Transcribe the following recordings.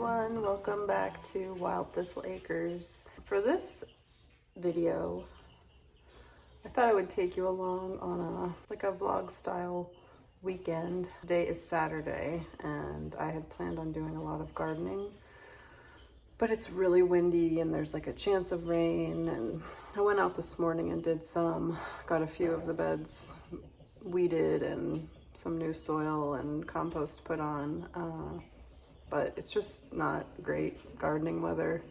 everyone, welcome back to Wild Thistle Acres. For this video, I thought I would take you along on a vlog style weekend. Today is Saturday and I had planned on doing a lot of gardening, but it's really windy and there's like a chance of rain, and I went out this morning and did some, got a few of the beds weeded and some new soil and compost put on. But it's just not great gardening weather.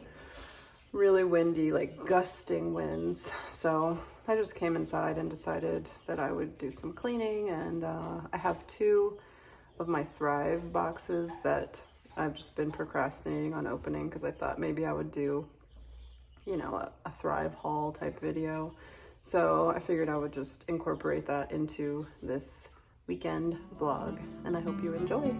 Really windy, like gusting winds. So I just came inside and decided that I would do some cleaning, and I have 2 of my Thrive boxes that I've just been procrastinating on opening because I thought maybe I would do, you know, a Thrive haul type video. So I figured I would just incorporate that into this weekend vlog, and I hope you enjoy.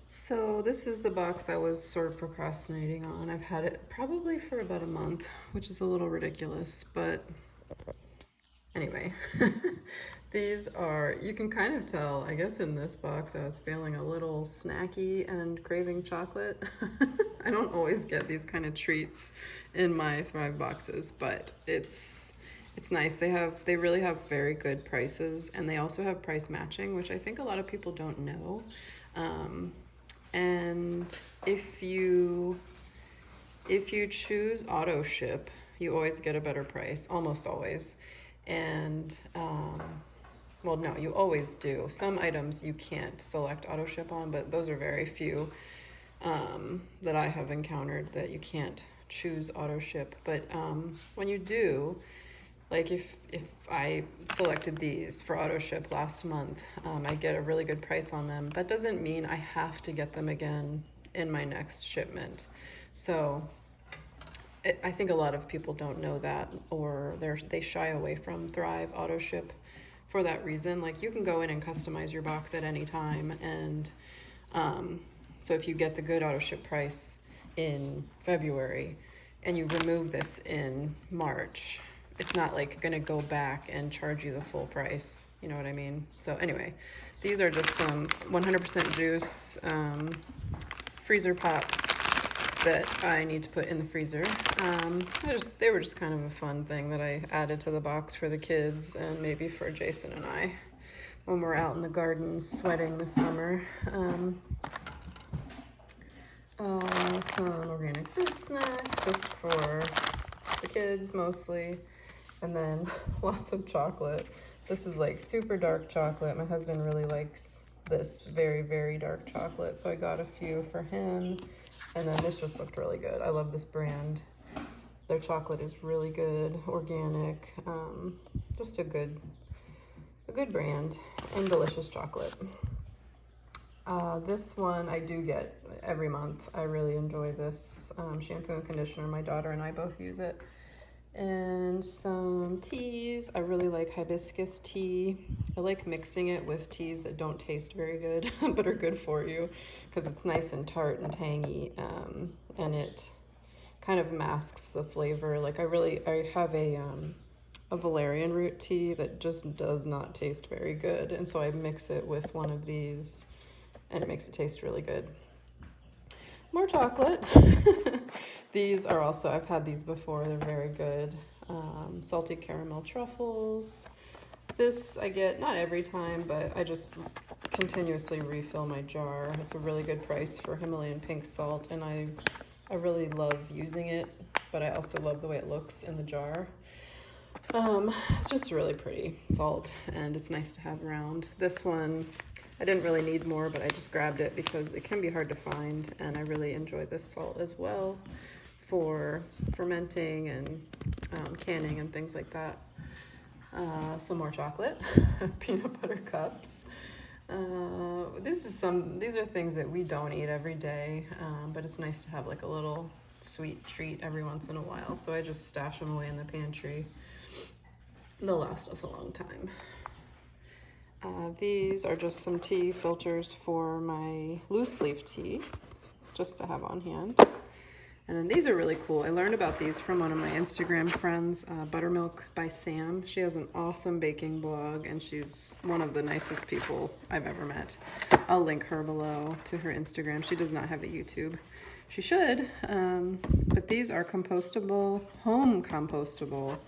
So this is the box I was sort of procrastinating on. I've had it probably for about a month, which is a little ridiculous, but anyway. These are, you can kind of tell, I guess in this box I was feeling a little snacky and craving chocolate. I don't always get these kind of treats in my Thrive boxes, but it's nice. They really have very good prices, and they also have price matching, which I think a lot of people don't know. And if you choose auto ship, you always get a better price, almost always. And well, no, you always do. Some items you can't select auto ship on, but those are very few that I have encountered that you can't choose auto ship. But when you do, like if I selected these for auto ship last month, I get a really good price on them. That doesn't mean I have to get them again in my next shipment. So I think a lot of people don't know that, or they shy away from Thrive auto ship for that reason. Like, you can go in and customize your box at any time, and so if you get the good auto ship price in February and you remove this in March, it's not like gonna go back and charge you the full price, you know what I mean? So anyway, these are just some 100% juice freezer pops that I need to put in the freezer. They were just kind of a fun thing that I added to the box for the kids, and maybe for Jason and I when we're out in the garden sweating this summer. Some organic fruit snacks just for the kids mostly, and then lots of chocolate. This is like super dark chocolate. My husband really likes this very, very dark chocolate, so I got a few for him. And then this just looked really good. I love this brand. Their chocolate is really good, organic, just a good brand, and delicious chocolate. This one I do get every month. I really enjoy this shampoo and conditioner. My daughter and I both use it. And some teas. I really like hibiscus tea. I like mixing it with teas that don't taste very good but are good for you, because it's nice and tart and tangy, and it kind of masks the flavor. Like I have a valerian root tea that just does not taste very good, and so I mix it with one of these and it makes it taste really good. More chocolate. These are also, I've had these before, they're very good. Salted caramel truffles. This I get not every time, but I just continuously refill my jar. It's a really good price for Himalayan pink salt, and I really love using it, but I also love the way it looks in the jar. It's just really pretty salt, and it's nice to have around. This one, I didn't really need more, but I just grabbed it because it can be hard to find, and I really enjoy this salt as well for fermenting and canning and things like that. Some more chocolate, peanut butter cups. These are things that we don't eat every day, but it's nice to have like a little sweet treat every once in a while, so I just stash them away in the pantry. They'll last us a long time. These are just some tea filters for my loose leaf tea. just to have on hand. And then these are really cool. I learned about these from one of my Instagram friends, Buttermilk by Sam. She has an awesome baking blog, and she's one of the nicest people I've ever met. I'll link her below to her Instagram. She does not have a YouTube. She should, but these are compostable, home compostable,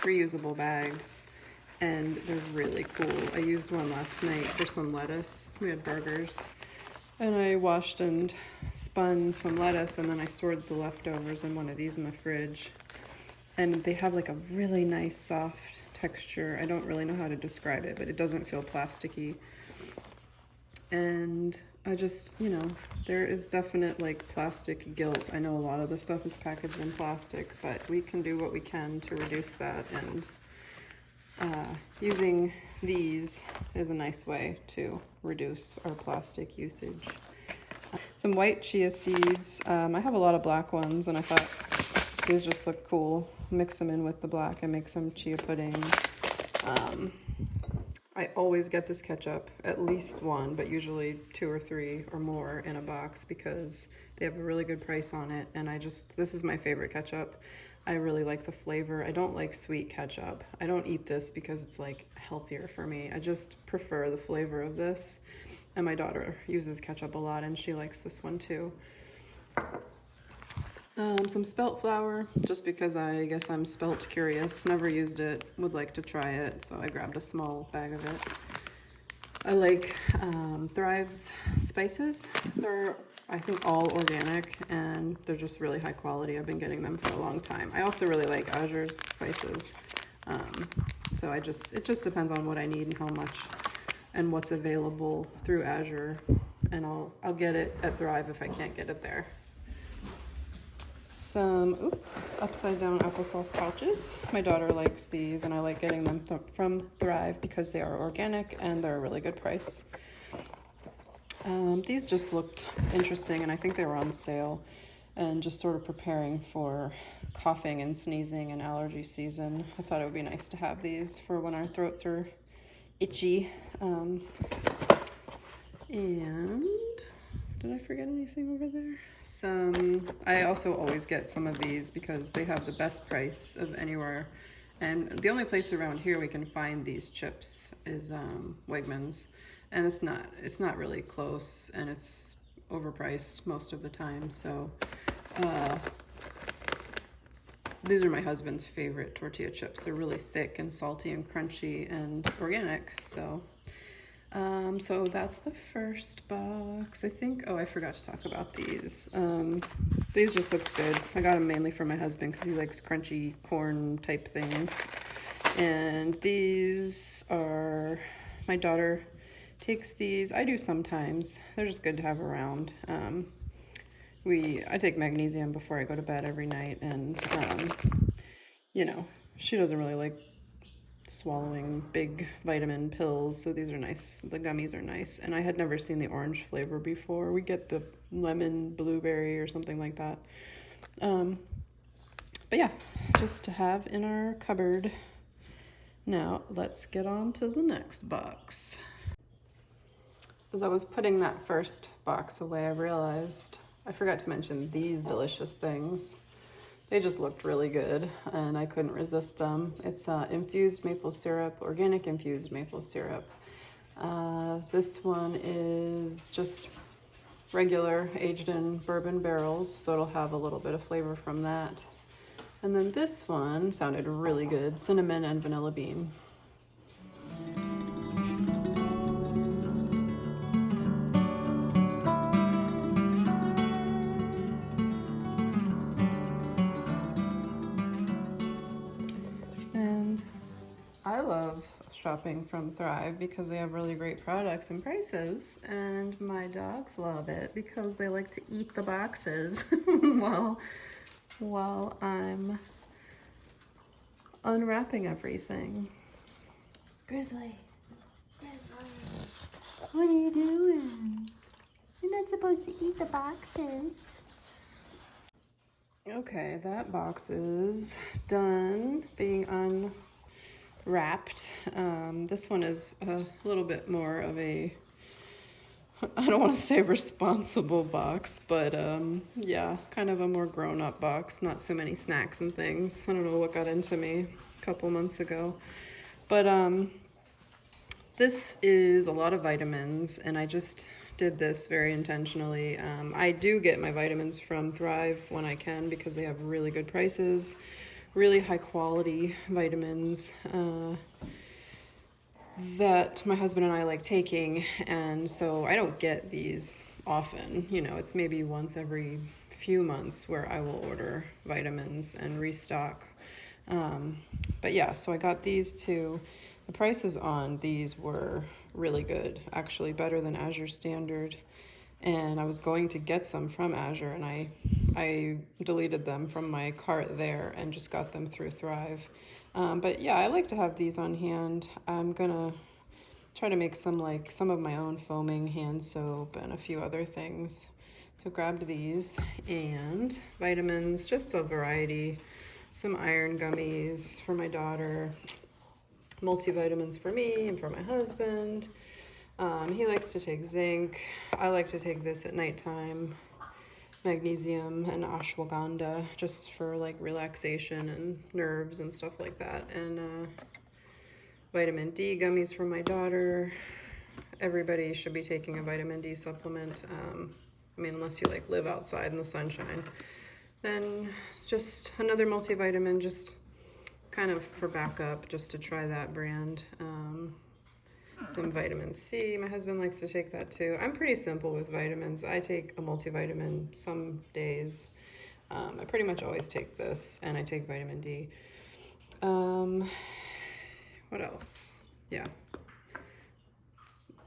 reusable bags, and they're really cool. I used one last night for some lettuce. We had burgers. And I washed and spun some lettuce, and then I stored the leftovers in one of these in the fridge. And they have like a really nice soft texture. I don't really know how to describe it, but it doesn't feel plasticky. And I just, you know, there is definite like plastic guilt. I know a lot of the stuff is packaged in plastic, but we can do what we can to reduce that, and using these is a nice way to reduce our plastic usage. Some white chia seeds. I have a lot of black ones, and I thought these just look cool. Mix them in with the black and make some chia pudding. I always get this ketchup, at least one, but usually 2 or 3 or more in a box because they have a really good price on it. And this is my favorite ketchup. I really like the flavor. I don't like sweet ketchup. I don't eat this because it's like healthier for me. I just prefer the flavor of this. And my daughter uses ketchup a lot, and she likes this one too. Some spelt flour, just because I guess I'm spelt curious. Never used it, would like to try it, so I grabbed a small bag of it. I like Thrive's spices. They're, I think, all organic, and they're just really high quality. I've been getting them for a long time. I also really like Azure's spices. So it just depends on what I need and how much and what's available through Azure, and I'll get it at Thrive if I can't get it there. Some upside down applesauce pouches. My daughter likes these, and I like getting them from Thrive because they are organic and they're a really good price. These just looked interesting, and I think they were on sale, and just sort of preparing for coughing and sneezing and allergy season. I thought it would be nice to have these for when our throats are itchy. And did I forget anything over there? I also always get some of these because they have the best price of anywhere. And the only place around here we can find these chips is Wegmans. And it's not really close, and it's overpriced most of the time. So these are my husband's favorite tortilla chips. They're really thick and salty and crunchy and organic. So that's the first box. I think, I forgot to talk about these. These just looked good. I got them mainly for my husband because he likes crunchy corn type things. And these are, my daughter takes these. I do sometimes. They're just good to have around. I take magnesium before I go to bed every night, and you know, she doesn't really like swallowing big vitamin pills, so these are nice. The gummies are nice, and I had never seen the orange flavor before. We get the lemon blueberry or something like that. But yeah, just to have in our cupboard. Now let's get on to the next box. As I was putting that first box away, I realized I forgot to mention these delicious things. They just looked really good, and I couldn't resist them. It's infused maple syrup, organic infused maple syrup. This one is just regular, aged in bourbon barrels, so it'll have a little bit of flavor from that. And then this one sounded really good, cinnamon and vanilla bean. I love shopping from Thrive because they have really great products and prices, and my dogs love it because they like to eat the boxes while I'm unwrapping everything. Grizzly, what are you doing? You're not supposed to eat the boxes. Okay, that box is done being unwrapped. This one is a little bit more of a I don't want to say responsible box, but yeah, kind of a more grown-up box, not so many snacks and things. I don't know what got into me a couple months ago. But this is a lot of vitamins, and I just did this very intentionally. I do get my vitamins from Thrive when I can because they have really good prices, really high quality vitamins that my husband and I like taking, and so I don't get these often. You know, it's maybe once every few months where I will order vitamins and restock. But yeah, so I got these two. The prices on these were really good, actually better than Azure Standard. And I was going to get some from Azure, and I deleted them from my cart there and just got them through Thrive. But yeah, I like to have these on hand. I'm gonna try to make some of my own foaming hand soap and a few other things. So grabbed these and vitamins, just a variety. Some iron gummies for my daughter, multivitamins for me and for my husband. He likes to take zinc. I like to take this at nighttime. Magnesium and ashwagandha, just for like relaxation and nerves and stuff like that. And vitamin D gummies for my daughter. Everybody should be taking a vitamin D supplement. I mean, unless you like live outside in the sunshine. Then just another multivitamin, just kind of for backup, just to try that brand. Some vitamin C. My husband likes to take that too. I'm pretty simple with vitamins. I take a multivitamin some days. I pretty much always take this, and I take vitamin D. What else? Yeah.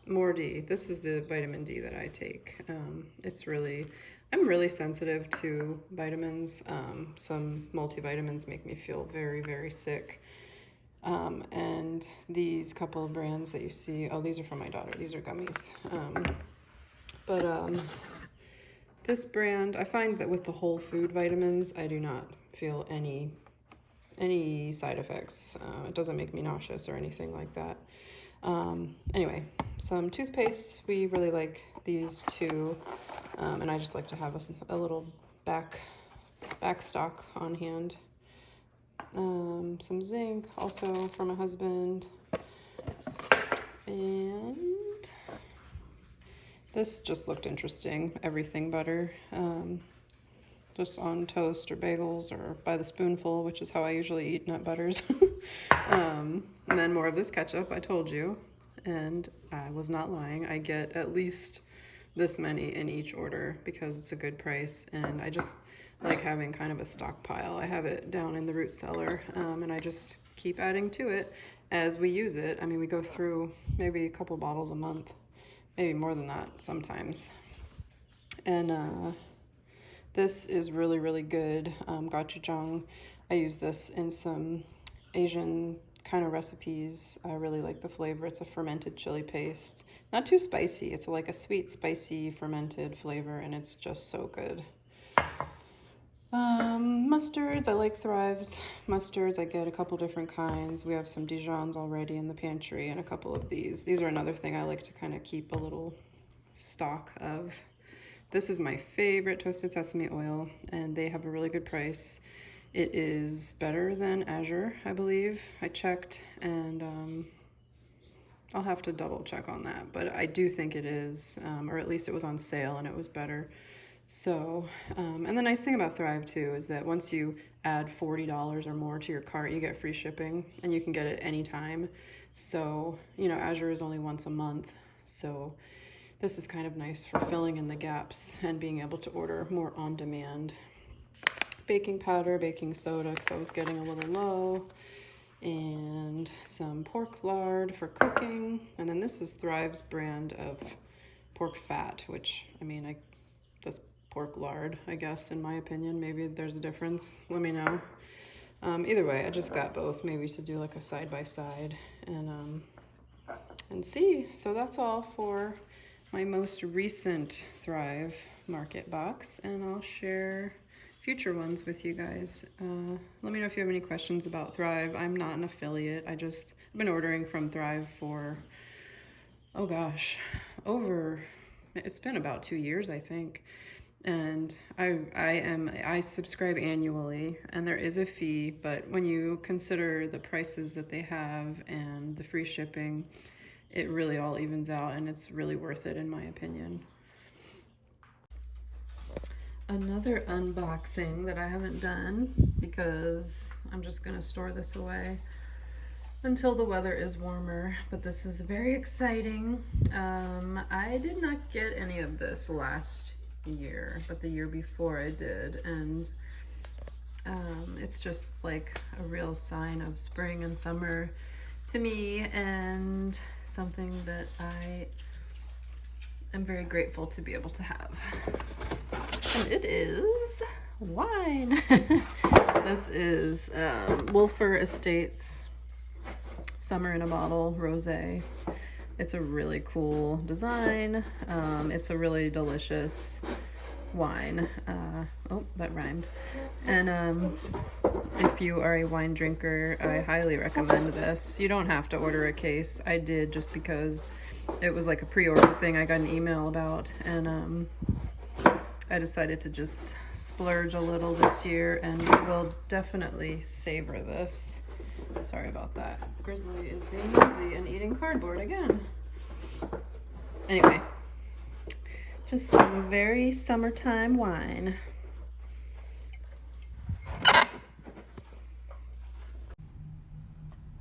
More D. This is the vitamin D that I take. I'm really sensitive to vitamins. Some multivitamins make me feel very, very sick. And these couple of brands that you see, oh, these are from my daughter. These are gummies. This brand, I find that with the whole food vitamins, I do not feel any side effects. It doesn't make me nauseous or anything like that. Anyway, some toothpastes. We really like these two, and I just like to have a little back stock on hand. Some zinc, also for my husband, and this just looked interesting. Everything butter, just on toast or bagels or by the spoonful, which is how I usually eat nut butters. And then more of this ketchup, I told you, and I was not lying. I get at least this many in each order because it's a good price, and I just like having kind of a stockpile. I have it down in the root cellar, and I just keep adding to it as we use it. I mean, we go through maybe a couple bottles a month, maybe more than that sometimes. And this is really, really good. Gochujang. I use this in some Asian kind of recipes. I really like the flavor. It's a fermented chili paste. Not too spicy. It's like a sweet, spicy, fermented flavor, and it's just so good. Mustards. I like Thrive's mustards. I get a couple different kinds. We have some Dijons already in the pantry and a couple of these. These are another thing I like to kind of keep a little stock of. This is my favorite toasted sesame oil, and they have a really good price. It is better than Azure, I believe. I checked, and I'll have to double check on that, but I do think it is, or at least it was on sale and it was better. So, and the nice thing about Thrive too is that once you add $40 or more to your cart, you get free shipping, and you can get it anytime. So, you know, Azure is only once a month, so this is kind of nice for filling in the gaps and being able to order more on demand. Baking powder, baking soda, because I was getting a little low, and some pork lard for cooking. And then this is Thrive's brand of pork fat, which, I mean, that's pork lard, I guess, in my opinion. Maybe there's a difference. Let me know. Either way, I just got both, maybe to do like a side-by-side and see. So that's all for my most recent Thrive Market box, and I'll share future ones with you guys. Let me know if you have any questions about Thrive. I'm not an affiliate. I've been ordering from Thrive for, oh gosh, over it's been about 2 years, I think. And I subscribe annually, and there is a fee, but when you consider the prices that they have and the free shipping, it really all evens out, and it's really worth it in my opinion. Another unboxing that I haven't done because I'm just gonna store this away until the weather is warmer, but this is very exciting. I did not get any of this last year, but the year before I did, and it's just like a real sign of spring and summer to me, and something that I am very grateful to be able to have. And it is wine. This is Wolfer Estates Summer in a Bottle Rosé. It's a really cool design. It's a really delicious wine. Oh, that rhymed. And if you are a wine drinker, I highly recommend this. You don't have to order a case. I did just because it was like a pre-order thing I got an email about, and I decided to just splurge a little this year, and will definitely savor this. Sorry about that. Grizzly is being lazy and eating cardboard again. Anyway, just some very summertime wine.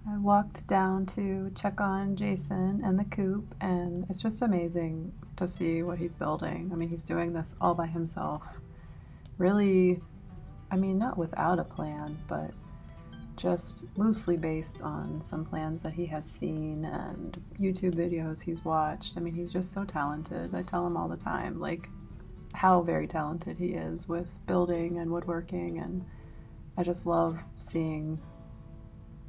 I walked down to check on Jason and the coop, and it's just amazing to see what he's building. I mean, he's doing this all by himself. Really, I mean, not without a plan, but just loosely based on some plans that he has seen and YouTube videos he's watched. I mean, he's just so talented. I tell him all the time, like, how very talented he is with building and woodworking, and I just love seeing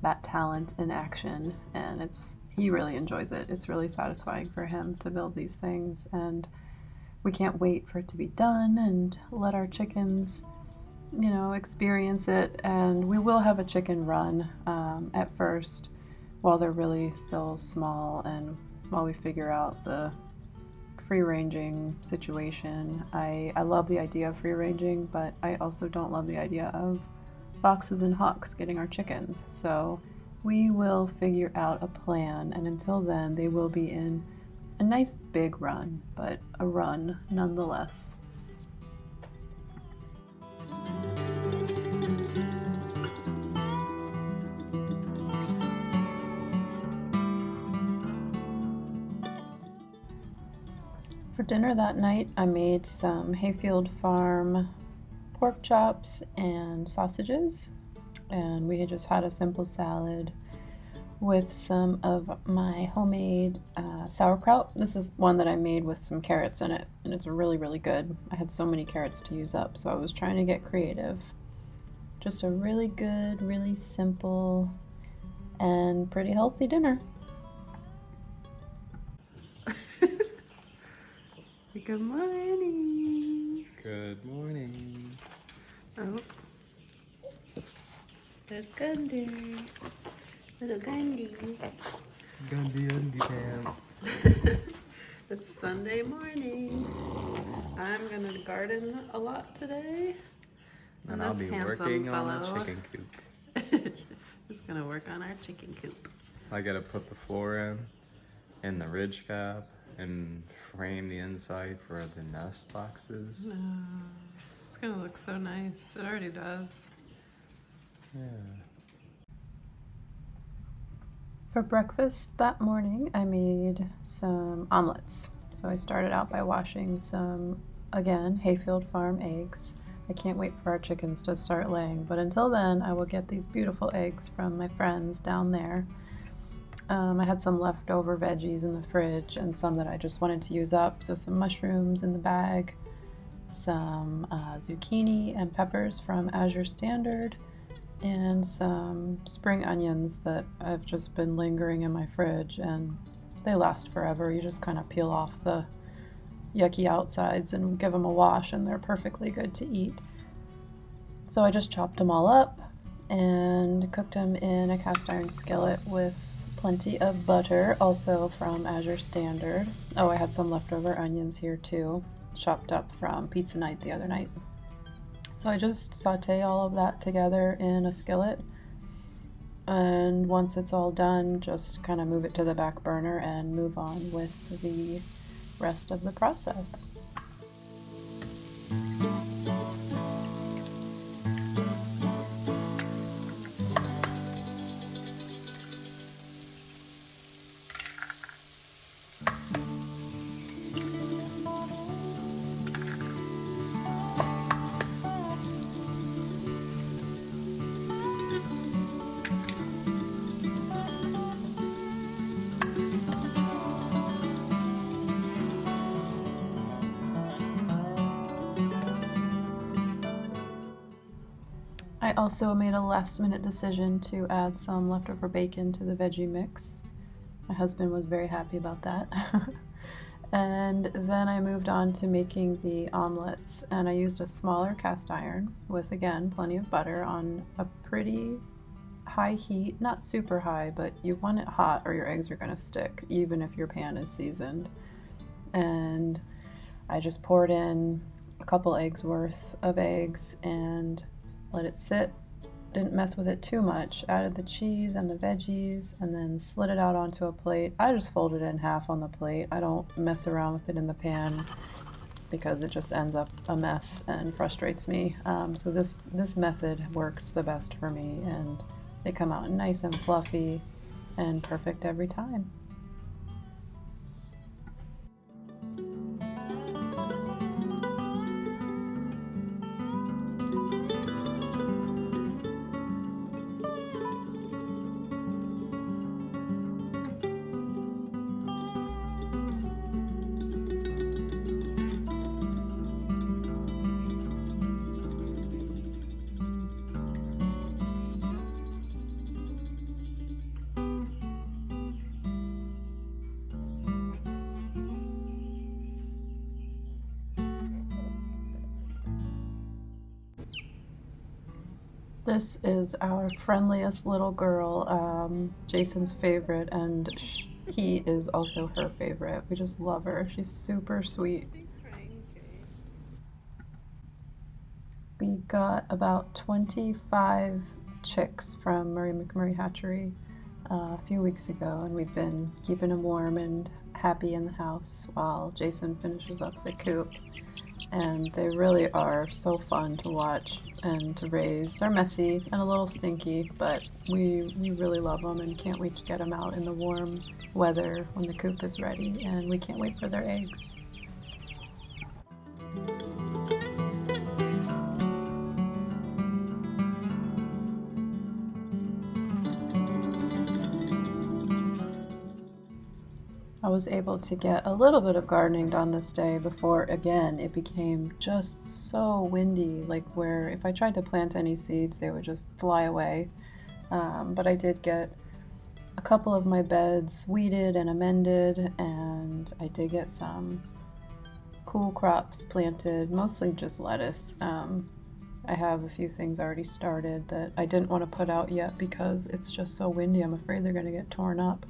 that talent in action, and he really enjoys it. It's really satisfying for him to build these things, and we can't wait for it to be done and let our chickens, you know, experience it. And we will have a chicken run at first while they're really still small, and while we figure out the free-ranging situation. I love the idea of free-ranging, but I also don't love the idea of foxes and hawks getting our chickens. So we will figure out a plan, and until then they will be in a nice big run, but a run nonetheless. For dinner that night, I made some Hayfield Farm pork chops and sausages, and we had just had a simple salad with some of my homemade sauerkraut. This is one that I made with some carrots in it, and it's really, really good. I had so many carrots to use up, so I was trying to get creative. Just a really good, really simple, and pretty healthy dinner. Good morning. Good morning. Oh, there's Gundy. Little Gundy. Gundy undy pants. It's Sunday morning. I'm gonna garden a lot today. And I'll be working on the chicken coop. Is gonna work on our chicken coop. I gotta put the floor in the ridge cap, and frame the inside for the nest boxes. It's gonna look so nice. It already does. Yeah. For breakfast that morning, I made some omelets. So I started out by washing some, again, Hayfield Farm eggs. I can't wait for our chickens to start laying, but until then, I will get these beautiful eggs from my friends down there. I had some leftover veggies in the fridge and some that I just wanted to use up. So some mushrooms in the bag, some zucchini and peppers from Azure Standard, and some spring onions that have just been lingering in my fridge, and they last forever. You just kind of peel off the yucky outsides and give them a wash, and they're perfectly good to eat. So I just chopped them all up and cooked them in a cast iron skillet with plenty of butter, also from Azure Standard. Oh, I had some leftover onions here too, chopped up from pizza night the other night. So I just saute all of that together in a skillet, and once it's all done, just kind of move it to the back burner and move on with the rest of the process. I also made a last minute decision to add some leftover bacon to the veggie mix. My husband was very happy about that. And then I moved on to making the omelets, and I used a smaller cast iron with, again, plenty of butter on a pretty high heat, not super high, but you want it hot or your eggs are going to stick, even if your pan is seasoned. And I just poured in a couple eggs worth of eggs and let it sit. Didn't mess with it too much. Added the cheese and the veggies and then slid it out onto a plate. I just folded it in half on the plate. I don't mess around with it in the pan because it just ends up a mess and frustrates me. So this method works the best for me, and they come out nice and fluffy and perfect every time. This is our friendliest little girl, Jason's favorite, and he is also her favorite. We just love her. She's super sweet. We got about 25 chicks from Murray McMurray Hatchery a few weeks ago, and we've been keeping them warm and happy in the house while Jason finishes up the coop. And they really are so fun to watch and to raise. They're messy and a little stinky, but we really love them and can't wait to get them out in the warm weather when the coop is ready, and we can't wait for their eggs. I was able to get a little bit of gardening done this day before, again, it became just so windy, like where if I tried to plant any seeds, they would just fly away. But I did get a couple of my beds weeded and amended, and I did get some cool crops planted, mostly just lettuce. I have a few things already started that I didn't want to put out yet because it's just so windy. I'm afraid they're going to get torn up.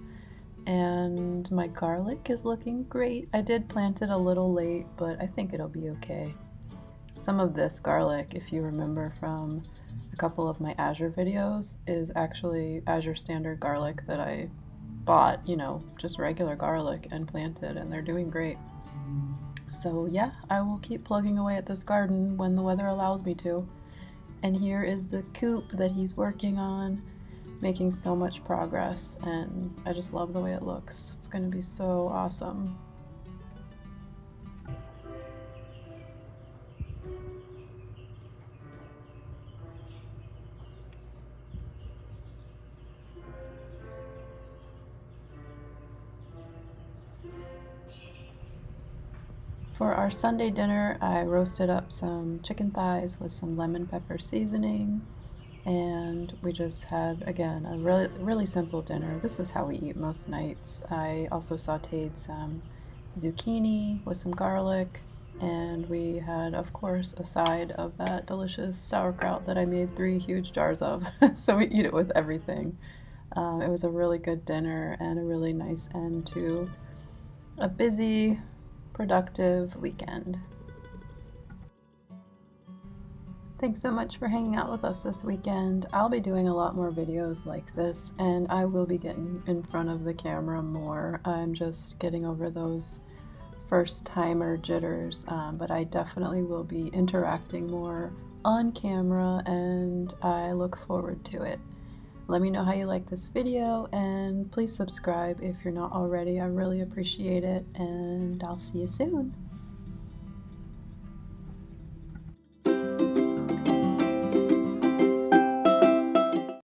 And my garlic is looking great. I did plant it a little late, but I think it'll be okay. Some of this garlic, if you remember from a couple of my Azure videos, is actually Azure Standard garlic that I bought, just regular garlic and planted, and they're doing great. So yeah, I will keep plugging away at this garden when the weather allows me to. And here is the coop that he's working on, making so much progress, and I just love the way it looks. It's going to be so awesome. For our Sunday dinner, I roasted up some chicken thighs with some lemon pepper seasoning, and we just had, again, a really simple dinner. This is how we eat most nights. I also sauteed some zucchini with some garlic, and we had, of course, a side of that delicious sauerkraut that I made 3 huge jars of. So we eat it with everything. It was a really good dinner and a really nice end to a busy, productive weekend. Thanks so much for hanging out with us this weekend. I'll be doing a lot more videos like this, and I will be getting in front of the camera more. I'm just getting over those first timer jitters, but I definitely will be interacting more on camera, and I look forward to it. Let me know how you like this video, and please subscribe if you're not already. I really appreciate it, and I'll see you soon.